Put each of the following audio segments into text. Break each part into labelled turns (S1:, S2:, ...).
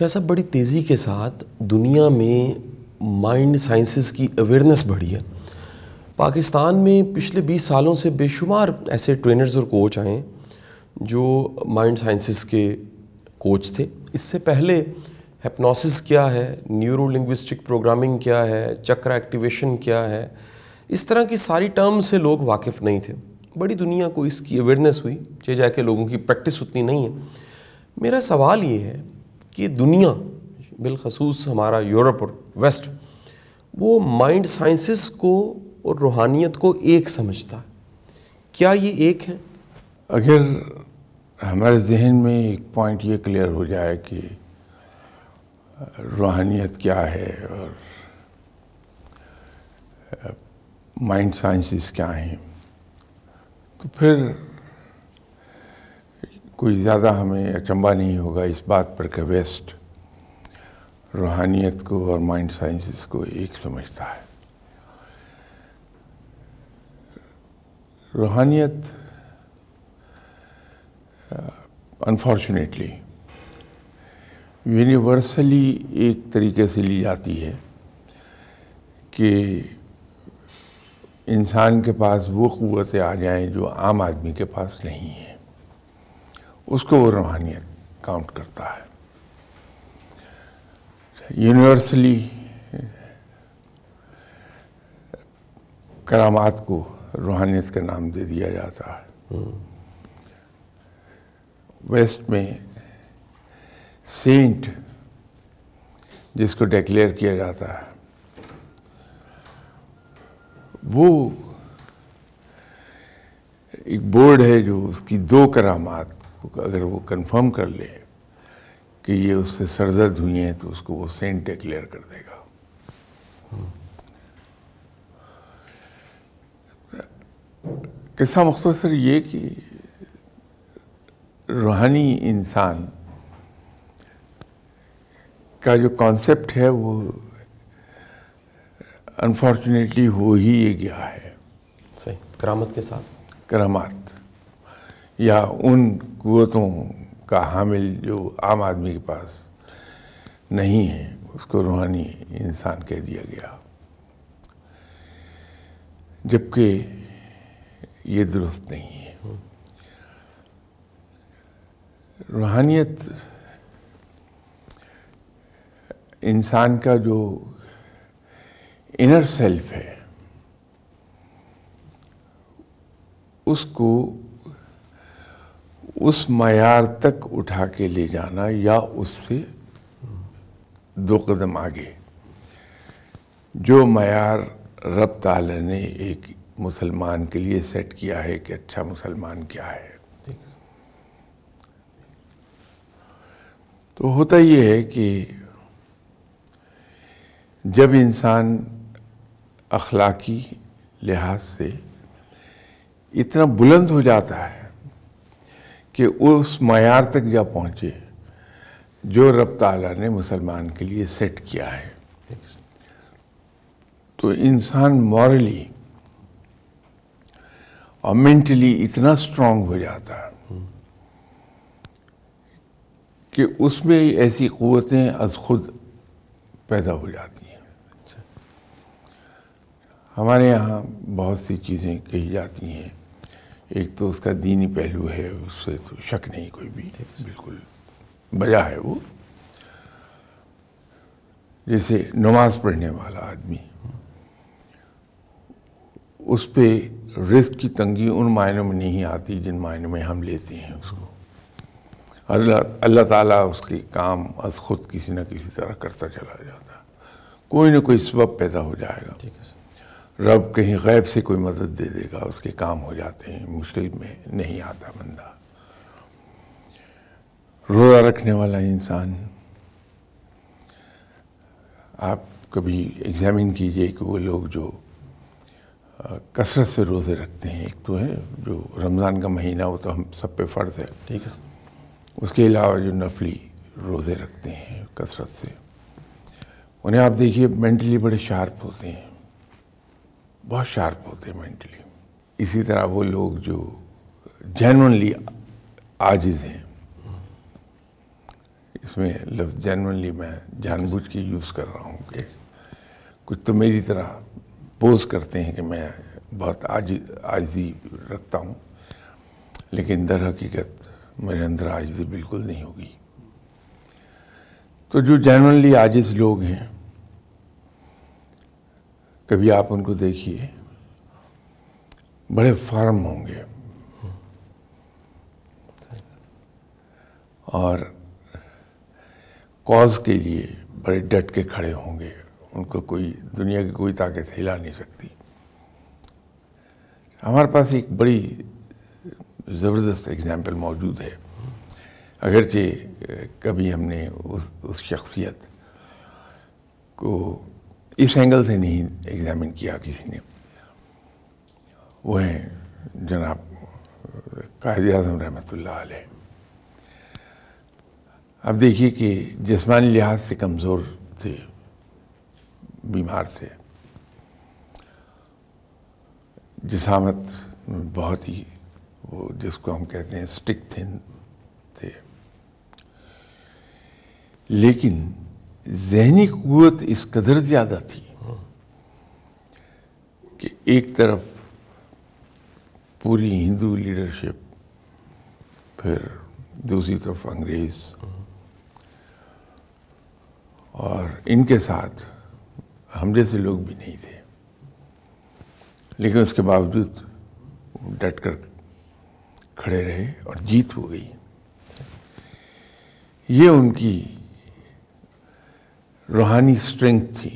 S1: شاہ صاحب، بڑی تیزی کے ساتھ دنیا میں مائنڈ سائنسز کی اویئرنیس بڑھی ہے. پاکستان میں پچھلے 20 سالوں سے بے شمار ایسے ٹرینرز اور کوچ آئے ہیں جو مائنڈ سائنسز کے کوچ تھے. اس سے پہلے ہپنوسس کیا ہے، نیورو لنگوسٹک پروگرامنگ کیا ہے، چکرا ایکٹیویشن کیا ہے، اس طرح کی ساری ٹرم سے لوگ واقف نہیں تھے. بڑی دنیا کو اس کی اویئرنیس ہوئی، چاہے جا کے لوگوں کی پریکٹس اتنی نہیں ہے. میرا سوال یہ ہے کہ دنیا بالخصوص ہمارا یورپ اور ویسٹ وہ مائنڈ سائنسز کو اور روحانیت کو ایک سمجھتا ہے. کیا یہ ایک ہے؟
S2: اگر ہمارے ذہن میں ایک پوائنٹ یہ کلیئر ہو جائے کہ روحانیت کیا ہے اور مائنڈ سائنسز کیا ہیں، تو پھر کوئی زیادہ ہمیں اچنبھا نہیں ہوگا اس بات پر کہ ویسٹ روحانیت کو اور مائنڈ سائنسز کو ایک سمجھتا ہے. روحانیت انفارچونیٹلی یونیورسلی ایک طریقے سے لی جاتی ہے کہ انسان کے پاس وہ قوتیں آ جائیں جو عام آدمی کے پاس نہیں ہیں، اس کو وہ روحانیت کاؤنٹ کرتا ہے. یونیورسلی کرامات کو روحانیت کا نام دے دیا جاتا ہے. ویسٹ میں سینٹ جس کو ڈیکلیئر کیا جاتا ہے وہ ایک بورڈ ہے جو اس کی 2 کرامات اگر وہ کنفرم کر لے کہ یہ اس سے سرزد ہوئی ہیں تو اس کو وہ سینٹ ڈیکلیئر کر دے گا. قصہ مختصر یہ کہ روحانی انسان کا جو کانسیپٹ ہے وہ انفارچونیٹلی ہو ہی یہ گیا ہے.
S1: صحیح. کرامت کے ساتھ
S2: کرامات یا ان قوتوں کا حامل جو عام آدمی کے پاس نہیں ہے، اس کو روحانی انسان کہہ دیا گیا، جبکہ یہ درست نہیں ہے. روحانیت انسان کا جو انر سیلف ہے اس کو اس معیار تک اٹھا کے لے جانا یا اس سے 2 قدم آگے، جو معیار رب تعالیٰ نے ایک مسلمان کے لیے سیٹ کیا ہے کہ اچھا مسلمان کیا ہے. تو ہوتا یہ ہے کہ جب انسان اخلاقی لحاظ سے اتنا بلند ہو جاتا ہے کہ اس معیار تک جا پہنچے جو رب تعالیٰ نے مسلمان کے لیے سیٹ کیا ہے، تو انسان مورلی اور مینٹلی اتنا اسٹرانگ ہو جاتا ہے کہ اس میں ایسی قوتیں از خود پیدا ہو جاتی ہیں. ہمارے یہاں بہت سی چیزیں کہی جاتی ہیں. ایک تو اس کا دینی پہلو ہے، اس سے تو شک نہیں کوئی بھی، بالکل بجا ہے وہ. جیسے نماز پڑھنے والا آدمی، اس پہ رزق کی تنگی ان معنوں میں نہیں آتی جن معنوں میں ہم لیتے ہیں اس کو. اللہ تعالیٰ اس کے کام از خود کسی نہ کسی طرح کرتا چلا جاتا ہے. کوئی نہ کوئی سبب پیدا ہو جائے گا، رب کہیں غیب سے کوئی مدد دے دے گا، اس کے کام ہو جاتے ہیں، مشکل میں نہیں آتا بندہ. روزہ رکھنے والا انسان، آپ کبھی ایگزامن کیجئے کہ وہ لوگ جو کثرت سے روزے رکھتے ہیں، ایک تو ہے جو رمضان کا مہینہ وہ تو ہم سب پہ فرض ہے،
S1: ٹھیک ہے،
S2: اس کے علاوہ جو نفلی روزے رکھتے ہیں کثرت سے، انہیں آپ دیکھیے مینٹلی بڑے شارپ ہوتے ہیں، بہت شارپ ہوتے ہیں مینٹلی. اسی طرح وہ لوگ جو جینونلی عاجز ہیں، اس میں لفظ جینوئنلی میں جان بوجھ کے یوز کر رہا ہوں کہ کچھ تو میری طرح پوز کرتے ہیں کہ میں بہت عاجزی رکھتا ہوں، لیکن در حقیقت میرے اندر عاجزی بالکل نہیں ہوگی۔ تو جو جینوئنلی عاجز لوگ ہیں، کبھی آپ ان کو دیکھیے، بڑے فارم ہوں گے اور کاز کے لیے بڑے ڈٹ کے کھڑے ہوں گے، ان کو کوئی دنیا کی کوئی طاقت ہلا نہیں سکتی۔ ہمارے پاس ایک بڑی زبردست ایگزامپل موجود ہے، اگرچہ کبھی ہم نے اس شخصیت کو اس اینگل سے نہیں ایگزامن کیا کسی نے، وہ ہیں جناب قائد اعظم رحمۃ اللہ علیہ۔ اب دیکھیے کہ جسمانی لحاظ سے کمزور تھے، بیمار تھے، جسامت بہت ہی وہ جس کو ہم کہتے ہیں سٹک تھن تھے، لیکن ذہنی قوت اس قدر زیادہ تھی کہ ایک طرف پوری ہندو لیڈرشپ، پھر دوسری طرف انگریز، اور ان کے ساتھ ہم جیسے لوگ بھی نہیں تھے، لیکن اس کے باوجود ڈٹ کر کھڑے رہے اور جیت ہو گئی۔ یہ ان کی روحانی اسٹرینگتھ تھی۔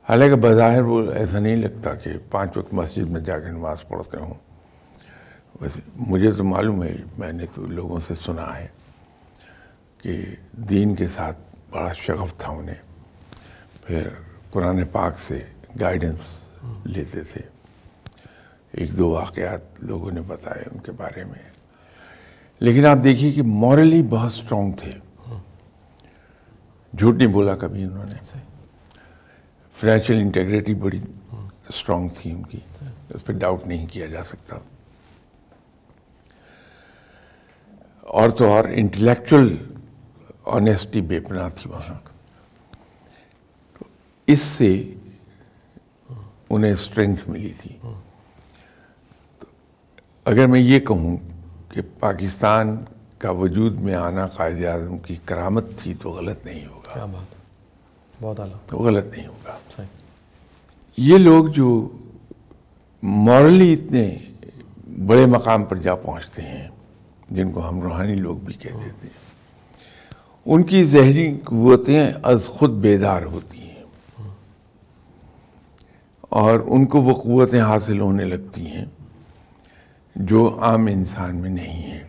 S2: حالانکہ بظاہر وہ ایسا نہیں لگتا کہ 5 وقت مسجد میں جا کے نماز پڑھتے ہوں، ویسے مجھے تو معلوم ہے، میں نے تو لوگوں سے سنا ہے کہ دین کے ساتھ بڑا شغف تھا انہیں، پھر قرآن پاک سے گائیڈنس لیتے تھے۔ 1-2 واقعات لوگوں نے بتائے ان کے بارے میں، لیکن آپ دیکھیے کہ مورلی بہت اسٹرانگ تھے، جھوٹ نہیں بولا کبھی انہوں نے، فائنینشیل انٹیگریٹی بڑی اسٹرانگ تھی ان کی، اس پہ ڈاؤٹ نہیں کیا جا سکتا، اور تو اور انٹلیکچوئل آنیسٹی بے پناہ تھی وہاں۔ تو اس سے انہیں اسٹرینگتھ ملی تھی۔ تو اگر میں یہ کہوں کہ پاکستان کا وجود میں آنا قائد اعظم کی کرامت تھی تو غلط نہیں ہوگا۔
S1: کیا بات ہے، بہت اعلیٰ،
S2: تو غلط نہیں ہوگا۔
S1: صحیح۔
S2: یہ لوگ جو مورلی اتنے بڑے مقام پر جا پہنچتے ہیں، جن کو ہم روحانی لوگ بھی کہہ دیتے ہیں، ان کی ذہنی قوتیں از خود بیدار ہوتی ہیں اور ان کو وہ قوتیں حاصل ہونے لگتی ہیں جو عام انسان میں نہیں ہیں۔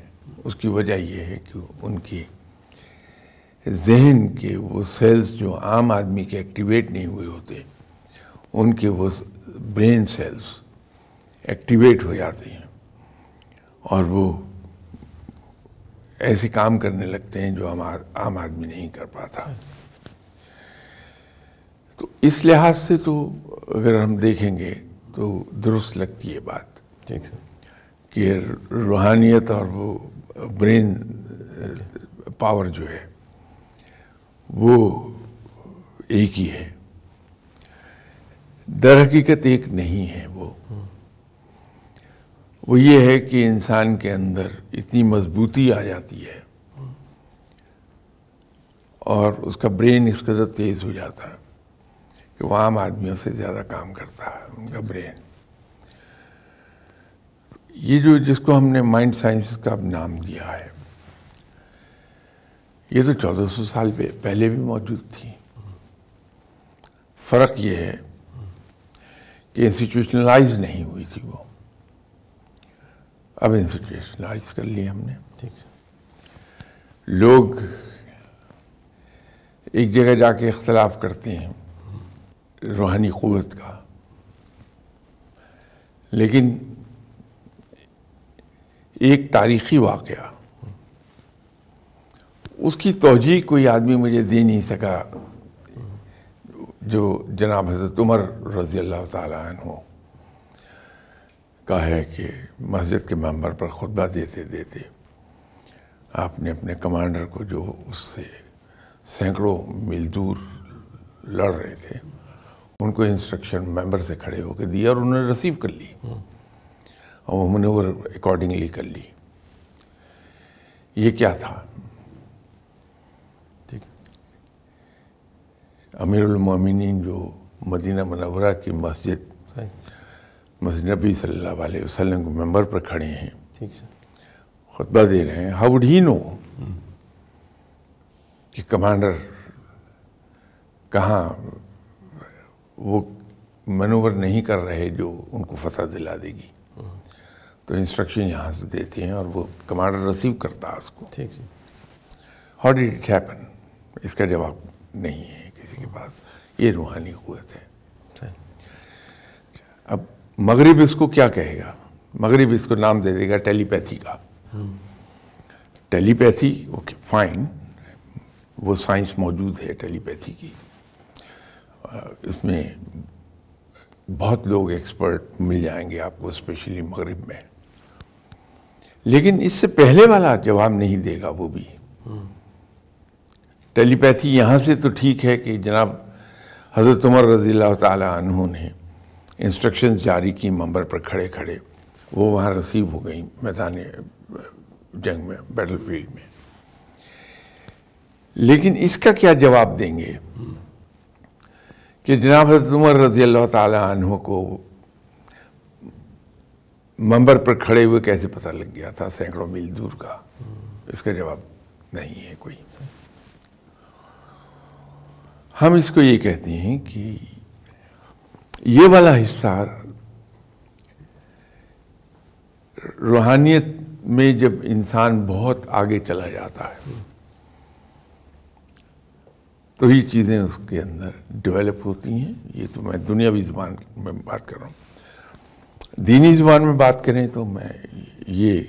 S2: اس کی وجہ یہ ہے کہ ان کے ذہن کے وہ سیلز جو عام آدمی کے ایکٹیویٹ نہیں ہوئے ہوتے، ان کے وہ برین سیلز ایکٹیویٹ ہو جاتے ہیں اور وہ ایسے کام کرنے لگتے ہیں جو عام آدمی نہیں کر پاتا۔ تو اس لحاظ سے تو اگر ہم دیکھیں گے تو درست لگتی ہے بات،
S1: ٹھیک سر،
S2: کہ روحانیت اور وہ برین پاور جو ہے وہ ایک ہی ہے، در حقیقت ایک نہیں ہے۔ وہ یہ ہے کہ انسان کے اندر اتنی مضبوطی آ جاتی ہے اور اس کا برین اس قدر تیز ہو جاتا ہے کہ وہ عام آدمیوں سے زیادہ کام کرتا ہے ان کا برین۔ یہ جو جس کو ہم نے مائنڈ سائنس کا نام دیا ہے، یہ تو 1400 سال پہلے بھی موجود تھی۔ فرق یہ ہے کہ انسٹیٹیوشنلائز نہیں ہوئی تھی وہ، اب انسٹیٹیوشنلائز کر لی ہم نے۔
S1: ٹھیک سر،
S2: لوگ ایک جگہ جا کے اختلاف کرتے ہیں روحانی قوت کا، لیکن ایک تاریخی واقعہ، اس کی توجیہ کوئی آدمی مجھے دے نہیں سکا، جو جناب حضرت عمر رضی اللہ تعالیٰ عنہ کا ہے کہ مسجد کے منبر پر خطبہ دیتے دیتے آپ نے اپنے کمانڈر کو جو اس سے سینکڑوں میل دور لڑ رہے تھے ان کو انسٹرکشن ممبر سے کھڑے ہو کے دیا اور انہوں نے ریسیو کر لی اور وہ مینوور اکارڈنگلی کر لی. یہ کیا تھا؟ امیر المومنین جو مدینہ منورہ کی مسجد نبی صلی اللہ علیہ وسلم کے ممبر پر کھڑے ہیں, خطبہ دے رہے ہیں, ہاؤ وڈ ہی نو کہ کمانڈر کہاں وہ مینوور نہیں کر رہے جو ان کو فتح دلا دے گی. تو انسٹرکشن یہاں سے دیتے ہیں اور وہ کمانڈر ریسیو کرتا ہے اس کو. How did it happen? اس کا جواب نہیں ہے کسی کے پاس. یہ روحانی قوت ہے. اب مغرب اس کو کیا کہے گا؟ مغرب اس کو نام دے دے گا ٹیلی پیتھی کا. ٹیلی پیتھی اوکے فائن, وہ سائنس موجود ہے ٹیلی پیتھی کی, اس میں بہت لوگ ایکسپرٹ مل جائیں گے آپ کو اسپیشلی مغرب میں. لیکن اس سے پہلے والا جواب نہیں دے گا وہ بھی. ٹیلی پیتھی یہاں سے تو ٹھیک ہے کہ جناب حضرت عمر رضی اللہ تعالی عنہ نے انسٹرکشنز جاری کی ممبر پر کھڑے کھڑے, وہ وہاں ریسیو ہو گئی میدان جنگ میں, بیٹل فیلڈ میں. لیکن اس کا کیا جواب دیں گے کہ جناب حضرت عمر رضی اللہ تعالی عنہ کو ممبر پر کھڑے ہوئے کیسے پتہ لگ گیا تھا سینکڑوں میل دور کا؟ اس کا جواب نہیں ہے کوئی. ہم اس کو یہ کہتے ہیں کہ یہ والا حصہ روحانیت میں جب انسان بہت آگے چلا جاتا ہے تو یہ چیزیں اس کے اندر ڈیولپ ہوتی ہیں. یہ تو میں دنیاوی زبان میں بات کر رہا ہوں. دینی زبان میں بات کریں تو میں یہ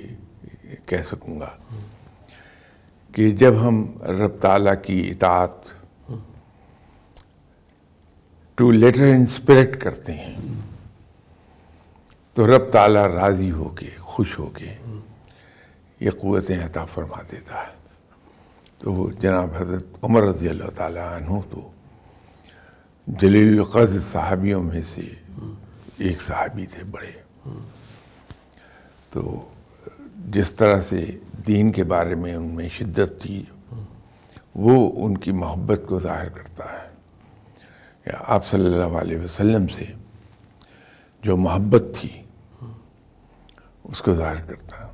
S2: کہہ سکوں گا کہ جب ہم رب تعالیٰ کی اطاعت ٹو لیٹر ان اسپرٹ کرتے ہیں تو رب تعالیٰ راضی ہو کے خوش ہو کے یہ قوتیں عطا فرما دیتا ہے. تو وہ جناب حضرت عمر رضی اللہ تعالیٰ عنہ تو جلیل القدر صحابیوں میں سے ایک صحابی تھے بڑے. تو جس طرح سے دین کے بارے میں ان میں شدت تھی وہ ان کی محبت کو ظاہر کرتا ہے. یا آپ صلی اللہ علیہ وسلم سے جو محبت تھی اس کو ظاہر کرتا ہے.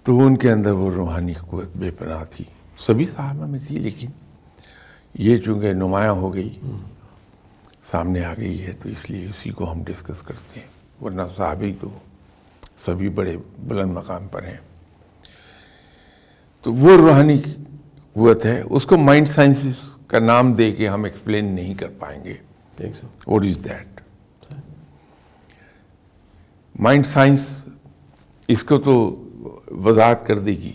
S2: تو ان کے اندر وہ روحانی قوت بے پناہ تھی. سبھی صحابہ میں تھی, لیکن یہ چونکہ نمایاں ہو گئی, سامنے آ گئی ہے, تو اس لیے اسی کو ہم ڈسکس کرتے ہیں. ورنہ صحابی تو سبھی بڑے بلند مقام پر ہیں. تو وہ روحانی قوت ہے, اس کو مائنڈ سائنسز کا نام دے کے ہم ایکسپلین نہیں کر پائیں گے. What is that? Mind science اس کو تو وضاحت کر دے گی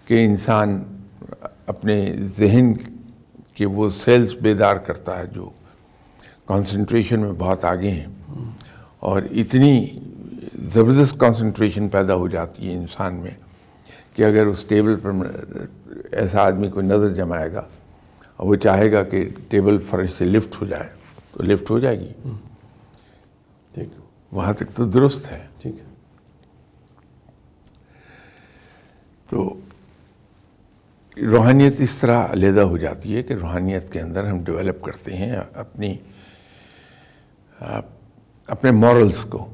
S2: کہ انسان اپنے ذہن کے وہ سیلز بیدار کرتا ہے جو کانسنٹریشن میں بہت آگے ہیں, اور اتنی زبردست کانسنٹریشن پیدا ہو جاتی ہے انسان میں کہ اگر اس ٹیبل پر ایسا آدمی کوئی نظر جمائے گا اور وہ چاہے گا کہ ٹیبل فرش سے لفٹ ہو جائے تو لفٹ ہو جائے گی. ٹھیک, وہاں تک تو درست ہے. ٹھیک ہے. تو روحانیت اس طرح علیحدہ ہو جاتی ہے کہ روحانیت کے اندر ہم ڈیولپ کرتے ہیں اپنے مورلز کو,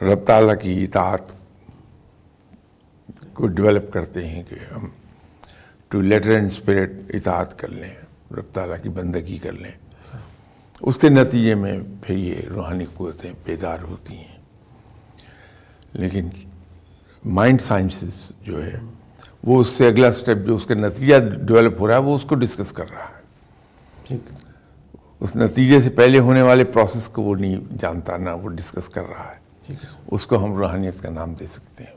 S2: رب تعالیٰ کی اطاعت کو ڈیولپ کرتے ہیں کہ ہم ٹو لیٹر اینڈ اسپرٹ اطاعت کر لیں, رب تعالیٰ کی بندگی کر لیں. اس کے نتیجے میں پھر یہ روحانی قوتیں بیدار ہوتی ہیں. لیکن مائنڈ سائنسز جو ہے وہ اس سے اگلا سٹیپ جو اس کا نتیجہ ڈیولپ ہو رہا ہے وہ اس کو ڈسکس کر رہا ہے. ٹھیک, اس نتیجے سے پہلے ہونے والے پروسیس کو وہ نہیں جانتا, نہ وہ ڈسکس کر رہا ہے. اس کو ہم روحانیت کا نام دے سکتے ہیں.